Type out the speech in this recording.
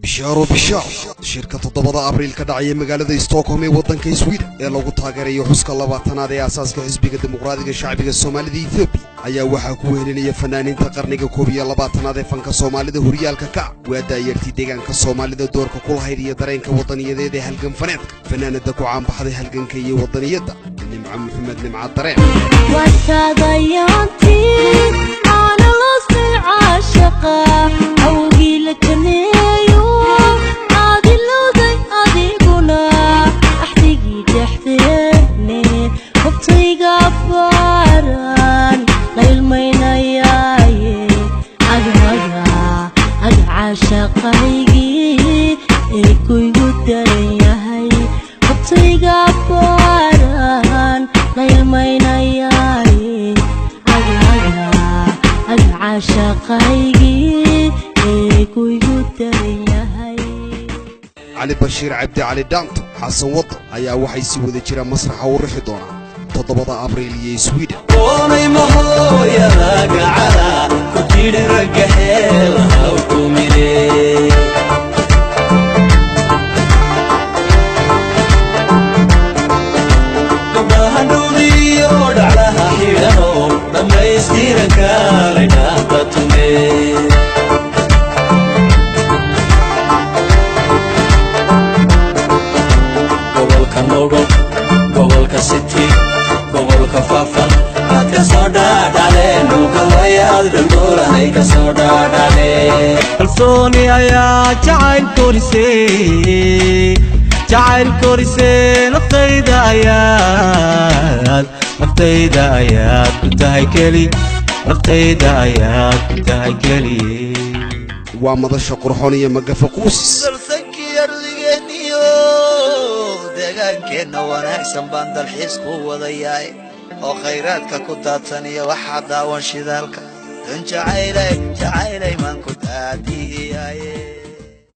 بشارة شركة تضبط أبريل كدعية مقالة ستوكهولم وطن كيسويد لوgu taageerayo xuska 20aad ee asaaska xisbiga dimuqraadiga shacbiga Soomaalida Ethiopia ayaa waxa ku wehelinaya fanaaniinta qarniga 21aad ee fanka Soomaalida horyaalka ka waadaayirtii deegaanka Soomaalida doorka ku lahayd iyo dareenka wadaniyadeed ee halgan faneedka fanaanada ku caan baxday halganka iyo wadaniyada nimca maxamed nimca dareen وساديانتي أنا لست عاشقة أوجي لك نيو عادي لو زي عادي قنا أحتاجي تحتاجني وبطيقة فاران ليل مينا ياي أجا عاشقة يجي إيكوي قدري ياي وبطيقة فاران ليل مينا ياي أجا عاشقة يجي إيكوي قدري ياي علي بشير عبد علي دانت حسن وطن ayaa waxay si wada jira masraxa u rixi doona 7 Abriil ee Sweden oonay mahooyada gacala ku jiri ragahel haw kumine bahandudiyo dhaclaha xidhano dhamaystiran kaalina tatume gobolka city gobolka faafan ka soo dhaadhaleen dhulka wayaad dhangoolahay ka soo dhaadhaleen kalsooni ayaa jacayl korisee naftayda ayaad ku tahay keli naftayda ayaad ku tahay keli waa madasha qurxoon iyo magafa quusis deegaankeena wanaagsan baan dalxiis ku wadayaay oo khayraadka ku daadsan iyo waxa daawan shidaalka dan jacaylay maan ku daadiyay